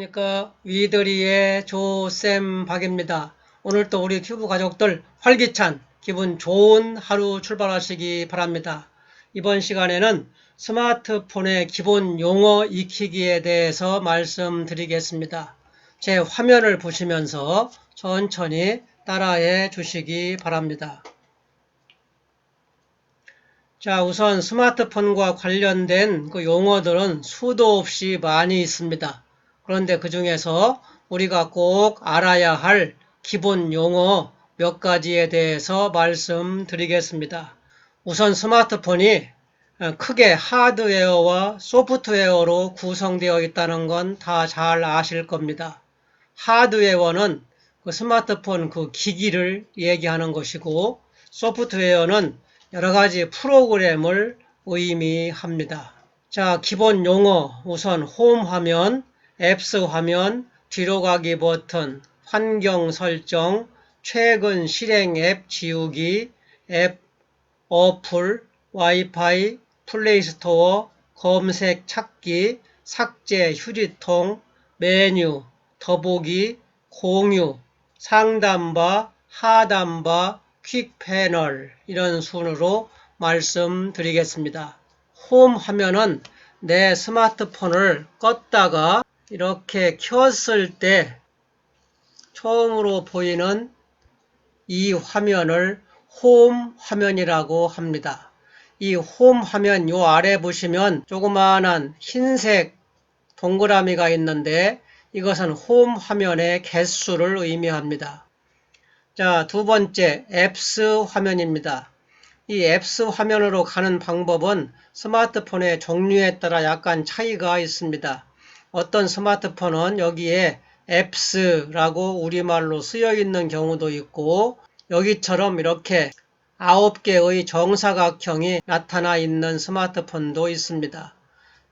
안녕하십니까. 위드리의 조쌤 박입니다. 오늘 또 우리 튜브 가족들 활기찬 기분 좋은 하루 출발하시기 바랍니다. 이번 시간에는 스마트폰의 기본 용어 익히기에 대해서 말씀드리겠습니다. 제 화면을 보시면서 천천히 따라해 주시기 바랍니다. 자, 우선 스마트폰과 관련된 그 용어들은 수도 없이 많이 있습니다. 그런데 그 중에서 우리가 꼭 알아야 할 기본 용어 몇 가지에 대해서 말씀드리겠습니다. 우선 스마트폰이 크게 하드웨어와 소프트웨어로 구성되어 있다는 건 다 잘 아실 겁니다. 하드웨어는 그 스마트폰 그 기기를 얘기하는 것이고, 소프트웨어는 여러 가지 프로그램을 의미합니다. 자, 기본 용어 우선 홈 화면, 앱스 화면, 뒤로 가기 버튼, 환경 설정, 최근 실행 앱 지우기, 앱 어플, 와이파이, 플레이스토어, 검색 찾기, 삭제 휴지통, 메뉴, 더보기, 공유, 상단바, 하단바, 퀵 패널 이런 순으로 말씀드리겠습니다. 홈 화면은 내 스마트폰을 껐다가 이렇게 켰을 때 처음으로 보이는 이 화면을 홈 화면이라고 합니다. 이 홈 화면 요 아래 보시면 조그마한 흰색 동그라미가 있는데 이것은 홈 화면의 개수를 의미합니다. 자, 두 번째 앱스 화면입니다. 이 앱스 화면으로 가는 방법은 스마트폰의 종류에 따라 약간 차이가 있습니다. 어떤 스마트폰은 여기에 앱스라고 우리말로 쓰여 있는 경우도 있고, 여기처럼 이렇게 9개의 정사각형이 나타나 있는 스마트폰도 있습니다.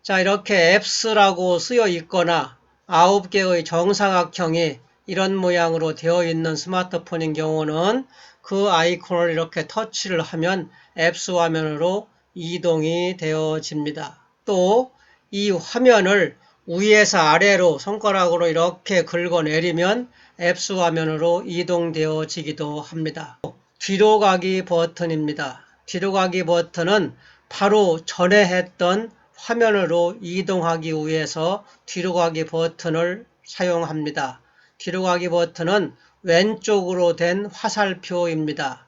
자, 이렇게 앱스라고 쓰여 있거나 9개의 정사각형이 이런 모양으로 되어 있는 스마트폰인 경우는 그 아이콘을 이렇게 터치를 하면 앱스 화면으로 이동이 되어집니다. 또 이 화면을 위에서 아래로 손가락으로 이렇게 긁어내리면 앱스 화면으로 이동되어지기도 합니다. 뒤로 가기 버튼입니다. 뒤로 가기 버튼은 바로 전에 했던 화면으로 이동하기 위해서 뒤로 가기 버튼을 사용합니다. 뒤로 가기 버튼은 왼쪽으로 된 화살표입니다.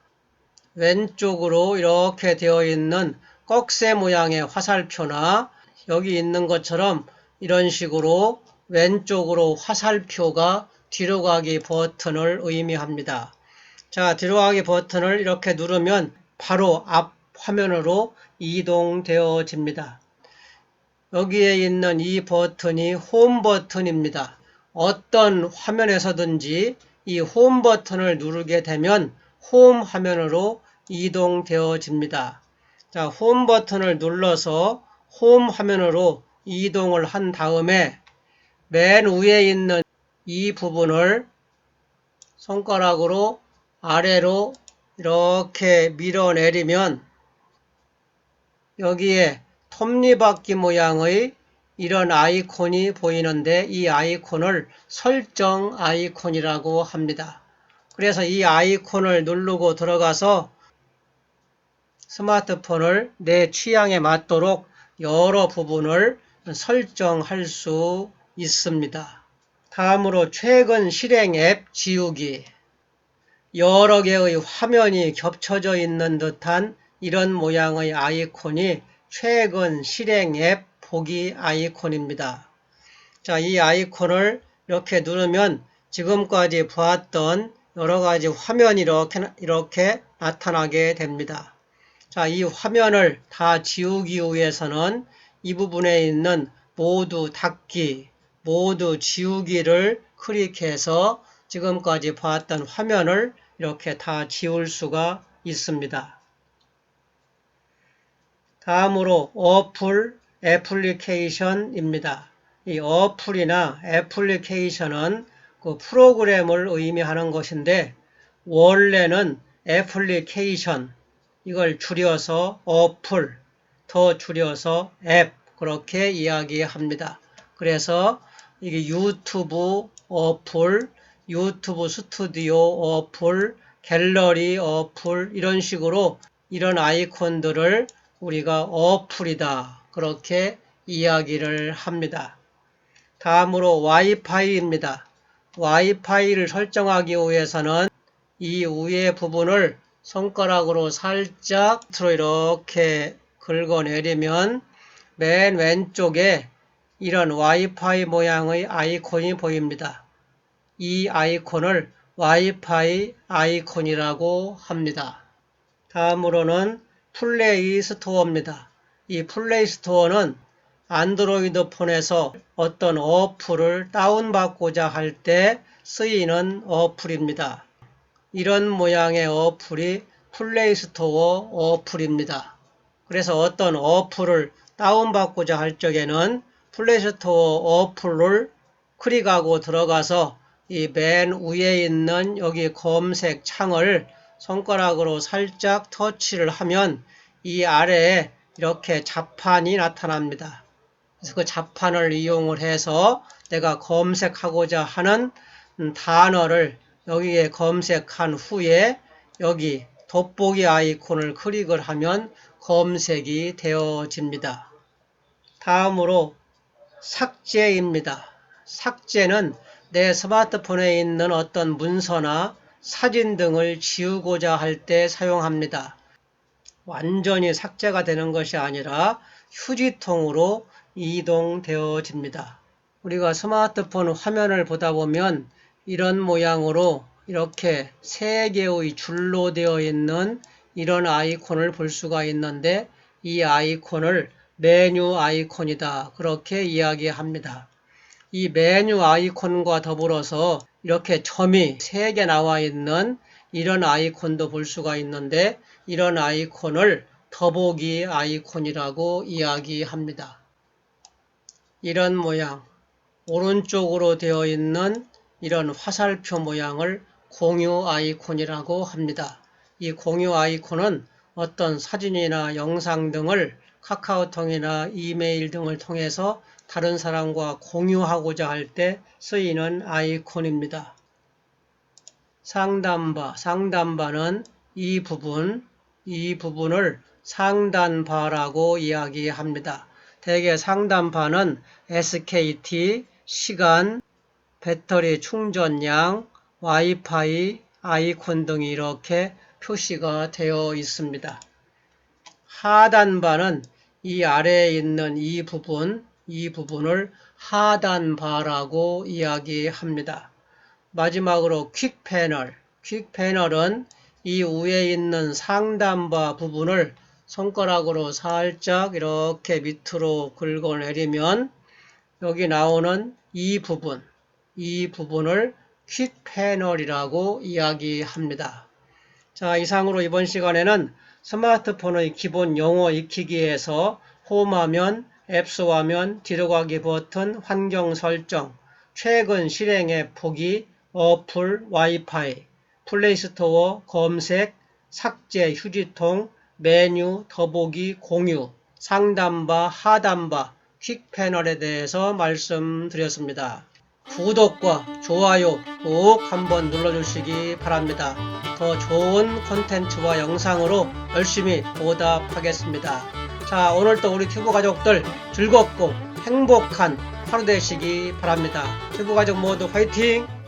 왼쪽으로 이렇게 되어 있는 꺽쇠 모양의 화살표나 여기 있는 것처럼 이런 식으로 왼쪽으로 화살표가 뒤로 가기 버튼을 의미합니다. 자, 뒤로 가기 버튼을 이렇게 누르면 바로 앞 화면으로 이동되어집니다. 여기에 있는 이 버튼이 홈 버튼입니다. 어떤 화면에서든지 이 홈 버튼을 누르게 되면 홈 화면으로 이동되어집니다. 자, 홈 버튼을 눌러서 홈 화면으로 이동을 한 다음에 맨 위에 있는 이 부분을 손가락으로 아래로 이렇게 밀어내리면 여기에 톱니바퀴 모양의 이런 아이콘이 보이는데 이 아이콘을 설정 아이콘이라고 합니다. 그래서 이 아이콘을 누르고 들어가서 스마트폰을 내 취향에 맞도록 여러 부분을 설정할 수 있습니다. 다음으로 최근 실행 앱 지우기. 여러 개의 화면이 겹쳐져 있는 듯한 이런 모양의 아이콘이 최근 실행 앱 보기 아이콘입니다. 자, 이 아이콘을 이렇게 누르면 지금까지 보았던 여러 가지 화면이 이렇게 나타나게 됩니다. 자, 이 화면을 다 지우기 위해서는 이 부분에 있는 모두 닫기, 모두 지우기를 클릭해서 지금까지 봤던 화면을 이렇게 다 지울 수가 있습니다. 다음으로 어플, 애플리케이션입니다. 이 어플이나 애플리케이션은 그 프로그램을 의미하는 것인데 원래는 애플리케이션, 이걸 줄여서 어플, 더 줄여서 앱 그렇게 이야기합니다. 그래서 이게 유튜브 어플, 유튜브 스튜디오 어플, 갤러리 어플 이런 식으로 이런 아이콘들을 우리가 어플이다 그렇게 이야기를 합니다. 다음으로 와이파이입니다. 와이파이를 설정하기 위해서는 이 위에 부분을 손가락으로 살짝 밑으로 이렇게 긁어내리면 맨 왼쪽에 이런 와이파이 모양의 아이콘이 보입니다. 이 아이콘을 와이파이 아이콘이라고 합니다. 다음으로는 플레이 스토어입니다. 이 플레이 스토어는 안드로이드 폰에서 어떤 어플을 다운받고자 할 때 쓰이는 어플입니다. 이런 모양의 어플이 플레이 스토어 어플입니다. 그래서 어떤 어플을 다운받고자 할 적에는 플레이 스토어 어플을 클릭하고 들어가서 이 맨 위에 있는 여기 검색 창을 손가락으로 살짝 터치를 하면 이 아래에 이렇게 자판이 나타납니다. 그래서 그 자판을 이용을 해서 내가 검색하고자 하는 단어를 여기에 검색한 후에 여기 돋보기 아이콘을 클릭을 하면 검색이 되어집니다. 다음으로 삭제입니다. 삭제는 내 스마트폰에 있는 어떤 문서나 사진 등을 지우고자 할 때 사용합니다. 완전히 삭제가 되는 것이 아니라 휴지통으로 이동되어집니다. 우리가 스마트폰 화면을 보다 보면 이런 모양으로 이렇게 세 개의 줄로 되어 있는 이런 아이콘을 볼 수가 있는데 이 아이콘을 메뉴 아이콘이다 그렇게 이야기합니다. 이 메뉴 아이콘과 더불어서 이렇게 점이 3개 나와 있는 이런 아이콘도 볼 수가 있는데 이런 아이콘을 더보기 아이콘이라고 이야기합니다. 이런 모양, 오른쪽으로 되어 있는 이런 화살표 모양을 공유 아이콘이라고 합니다. 이 공유 아이콘은 어떤 사진이나 영상 등을 카카오톡이나 이메일 등을 통해서 다른 사람과 공유하고자 할 때 쓰이는 아이콘입니다. 상단바, 상단바는 이 부분을 상단바라고 이야기합니다. 대개 상단바는 SKT, 시간, 배터리 충전량, 와이파이, 아이콘 등이 이렇게 표시가 되어 있습니다. 하단바는 이 아래에 있는 이 부분을 하단바라고 이야기합니다. 마지막으로 퀵패널, 퀵패널은 이 위에 있는 상단바 부분을 손가락으로 살짝 이렇게 밑으로 긁어내리면 여기 나오는 이 부분을 퀵패널이라고 이야기합니다. 자, 이상으로 이번 시간에는 스마트폰의 기본 용어 익히기에서 홈화면, 앱스 화면, 뒤로 가기 버튼, 환경 설정, 최근 실행의 보기, 어플, 와이파이, 플레이스토어, 검색, 삭제, 휴지통, 메뉴, 더보기, 공유, 상단바, 하단바, 퀵패널에 대해서 말씀드렸습니다. 구독과 좋아요 꼭 한번 눌러주시기 바랍니다. 더 좋은 콘텐츠와 영상으로 열심히 보답하겠습니다. 자, 오늘도 우리 튜브 가족들 즐겁고 행복한 하루 되시기 바랍니다. 튜브 가족 모두 화이팅!